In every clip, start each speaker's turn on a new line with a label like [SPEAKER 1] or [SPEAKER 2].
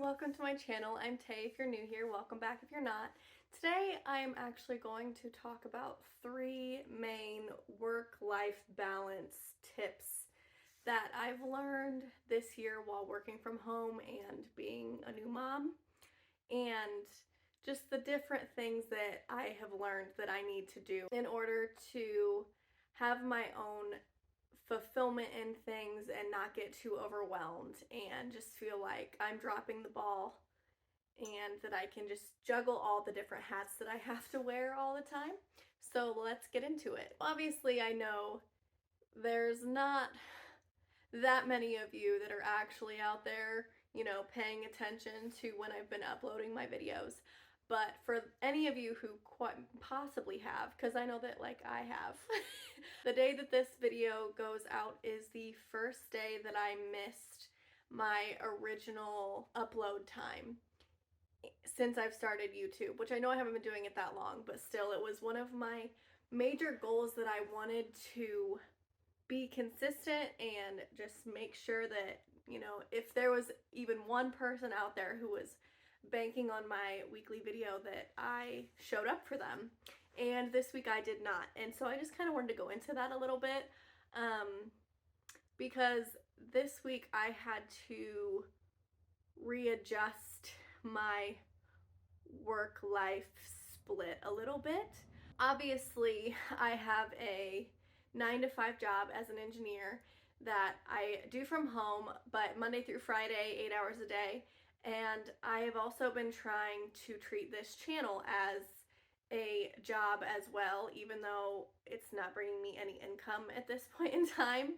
[SPEAKER 1] welcome to my channel. I'm Tay if you're new here, welcome back if you're not. Today I'm actually going to talk about 3 main work-life balance tips that I've learned this year while working from home and being a new mom, and just the different things that I have learned that I need to do in order to have my own fulfillment in things and not get too overwhelmed and just feel like I'm dropping the ball and that I can just juggle all the different hats that I have to wear all the time. So let's get into it. Obviously, I know there's not that many of you that are actually out there, paying attention to when I've been uploading my videos. But for any of you who quite possibly have, because I know that I have, the day that this video goes out is the first day that I missed my original upload time since I've started YouTube, which I know I haven't been doing it that long, but still it was one of my major goals that I wanted to be consistent and just make sure that, if there was even one person out there who was banking on my weekly video, that I showed up for them. And this week I did not. And so I just kind of wanted to go into that a little bit because this week I had to readjust my work-life split a little bit. Obviously, I have a 9-to-5 job as an engineer that I do from home, but Monday through Friday, 8 hours a day. And I have also been trying to treat this channel as a job as well, even though it's not bringing me any income at this point in time.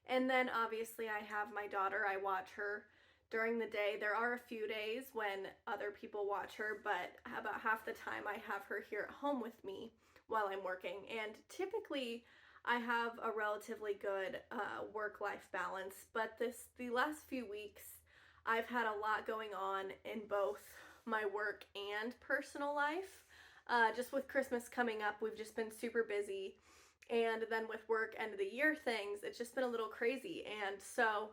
[SPEAKER 1] And then obviously I have my daughter. I watch her during the day. There are a few days when other people watch her, but about half the time I have her here at home with me while I'm working. And typically I have a relatively good work-life balance, but the last few weeks I've had a lot going on in both my work and personal life. Just with Christmas coming up, we've just been super busy. And then with work end of the year things, it's just been a little crazy. And so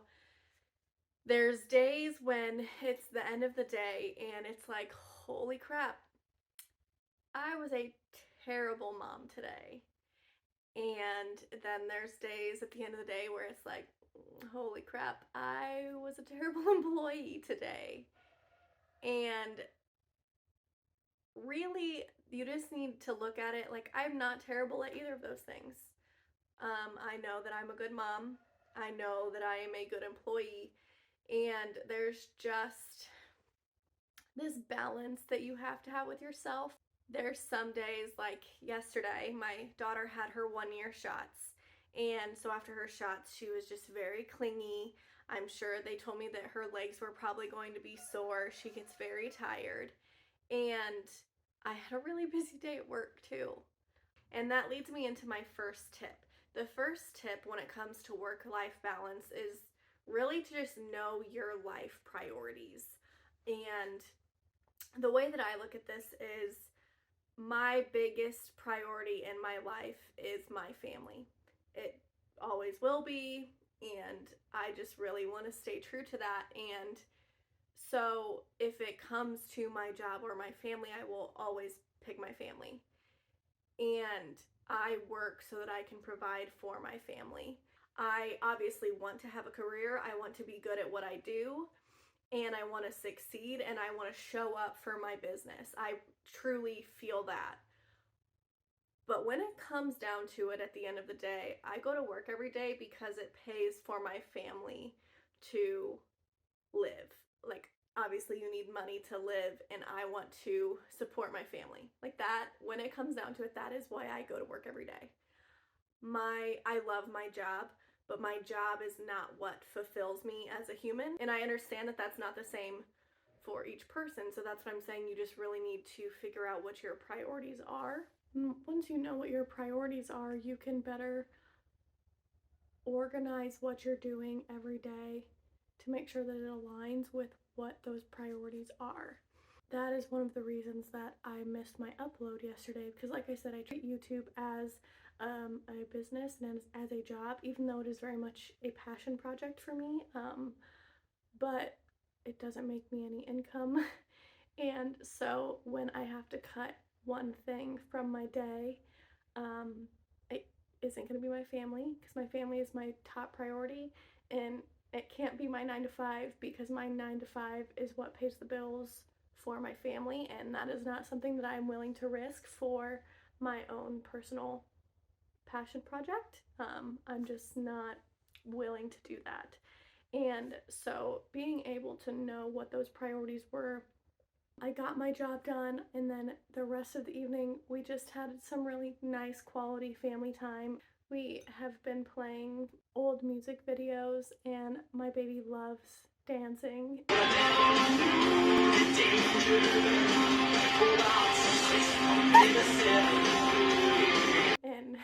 [SPEAKER 1] there's days when it's the end of the day and it's like, holy crap, I was a terrible mom today. And then there's days at the end of the day where it's like, holy crap, I was a terrible employee today. And really, you just need to look at it like I'm not terrible at either of those things. I know that I'm a good mom. I know that I am a good employee. And there's just this balance that you have to have with yourself. There's some days, like yesterday, my daughter had her 1-year shots. And so after her shots, she was just very clingy. I'm sure they told me that her legs were probably going to be sore. She gets very tired. And I had a really busy day at work too. And that leads me into my first tip. The first tip when it comes to work-life balance is really to just know your life priorities. And the way that I look at this is my biggest priority in my life is my family. It always will be, and I just really want to stay true to that. And so if it comes to my job or my family, I will always pick my family. And I work so that I can provide for my family. I obviously want to have a career. I want to be good at what I do, and I want to succeed, and I want to show up for my business. I truly feel that. But when it comes down to it at the end of the day, I go to work every day because it pays for my family to live. Obviously you need money to live, and I want to support my family. Like that, when it comes down to it, that is why I go to work every day. I love my job, but my job is not what fulfills me as a human. And I understand that that's not the same for each person. So that's what I'm saying. You just really need to figure out what your priorities are. Once you know what your priorities are, you can better organize what you're doing every day to make sure that it aligns with what those priorities are. That is one of the reasons that I missed my upload yesterday, because like I said, I treat YouTube as a business and as a job, even though it is very much a passion project for me. But it doesn't make me any income. And so when I have to cut one thing from my day, it isn't going to be my family, because my family is my top priority, and it can't be my 9 to 5, because my 9 to 5 is what pays the bills for my family, and that is not something that I'm willing to risk for my own personal passion project. I'm just not willing to do that. And so being able to know what those priorities were, I got my job done, and then the rest of the evening we just had some really nice quality family time. We have been playing old music videos, and my baby loves dancing. And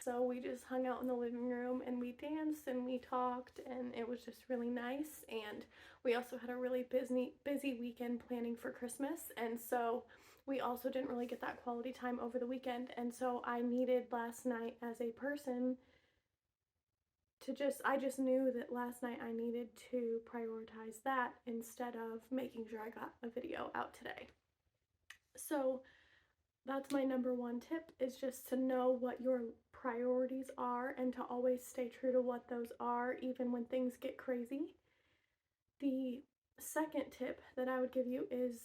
[SPEAKER 1] so we just hung out in the living room and we danced and we talked, and it was just really nice. And we also had a really busy weekend planning for Christmas, and so we also didn't really get that quality time over the weekend. And so I needed last night as a person to I just knew that last night I needed to prioritize that instead of making sure I got a video out today. So that's my number one tip, is just to know what your priorities are and to always stay true to what those are, even when things get crazy. The second tip that I would give you is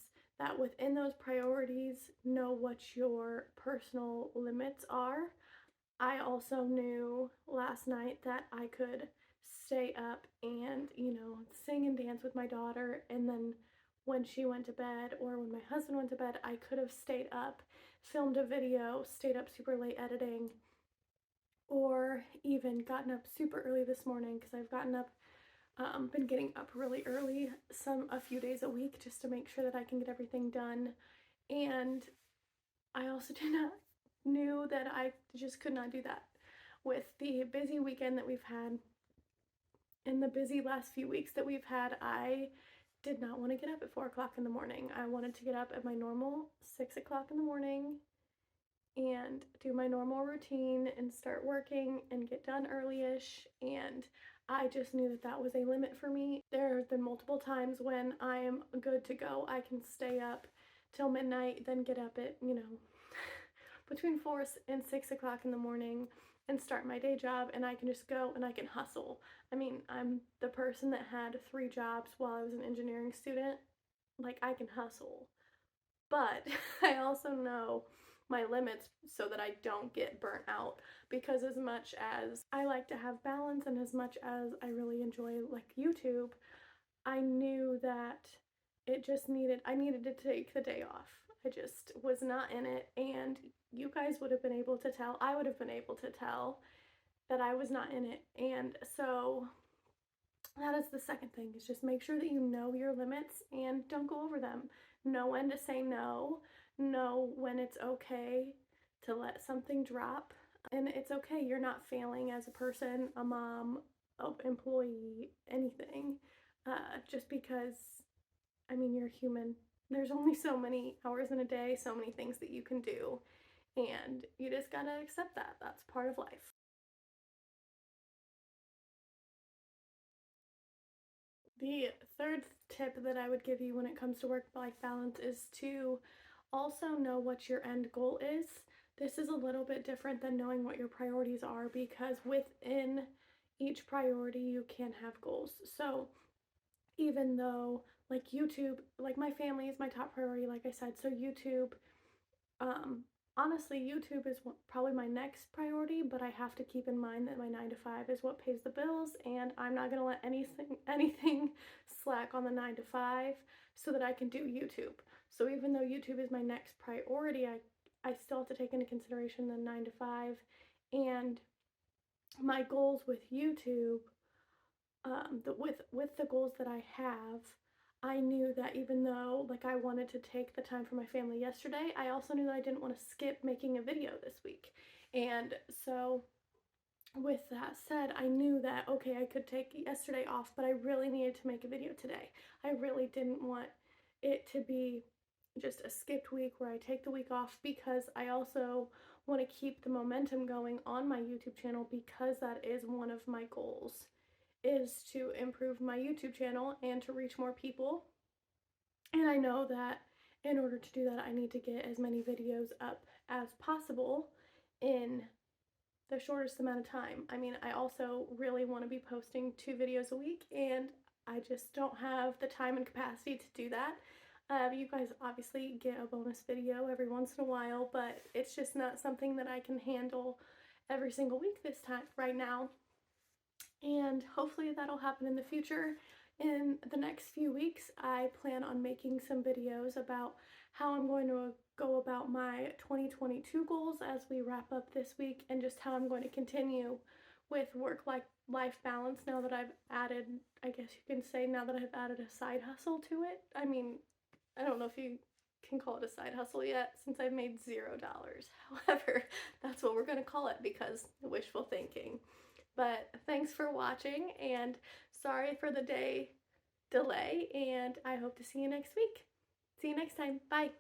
[SPEAKER 1] that within those priorities, know what your personal limits are. I also knew last night that I could stay up and, sing and dance with my daughter, and then when she went to bed or when my husband went to bed, I could have stayed up, filmed a video, stayed up super late editing, or even gotten up super early this morning, because I've been getting up really early a few days a week just to make sure that I can get everything done. And I also knew that I just could not do that. With the busy weekend that we've had and the busy last few weeks that we've had, I did not want to get up at 4 o'clock in the morning. I wanted to get up at my normal 6 o'clock in the morning and do my normal routine and start working and get done early-ish, and I just knew that that was a limit for me. There have been multiple times when I am good to go. I can stay up till midnight, then get up at, between 4 and 6 o'clock in the morning and start my day job, and I can just go and I can hustle. I mean, I'm the person that had 3 jobs while I was an engineering student. Like, I can hustle. But I also know my limits so that I don't get burnt out, because as much as I like to have balance and as much as I really enjoy like YouTube, I knew that I needed to take the day off. I just was not in it, and you guys would have been able to tell, I would have been able to tell that I was not in it. And so that is the second thing, is just make sure that you know your limits and don't go over them. Know when to say no, know when it's okay to let something drop, and it's okay. You're not failing as a person, a mom, an employee, anything, just because, you're human. There's only so many hours in a day, so many things that you can do, and you just gotta accept that. That's part of life. The third tip that I would give you when it comes to work-life balance is to also know what your end goal is. This is a little bit different than knowing what your priorities are, because within each priority you can have goals. So even though like YouTube, like my family is my top priority, like I said, so YouTube, honestly, YouTube is probably my next priority, but I have to keep in mind that my 9 to 5 is what pays the bills, and I'm not gonna let anything slack on the 9 to 5 so that I can do YouTube. So even though YouTube is my next priority, I still have to take into consideration the 9 to 5 and my goals with YouTube. With the goals that I have, I knew that even though like I wanted to take the time for my family yesterday, I also knew that I didn't want to skip making a video this week. And so with that said, I knew that, okay, I could take yesterday off, but I really needed to make a video today. I really didn't want it to be just a skipped week where I take the week off, because I also want to keep the momentum going on my YouTube channel, because that is one of my goals. is to improve my YouTube channel and to reach more people. And I know that in order to do that, I need to get as many videos up as possible in the shortest amount of time. I mean, I also really want to be posting 2 videos a week, and I just don't have the time and capacity to do that. You guys obviously get a bonus video every once in a while, but it's just not something that I can handle every single week this time right now. And hopefully that'll happen in the future. In the next few weeks, I plan on making some videos about how I'm going to go about my 2022 goals as we wrap up this week, and just how I'm going to continue with work-life balance now that I've added, I guess you can say, now that I've added a side hustle to it. I mean, I don't know if you can call it a side hustle yet, since I've made $0. However, that's what we're going to call it because wishful thinking. But thanks for watching, and sorry for the day delay, and I hope to see you next week. See you next time. Bye.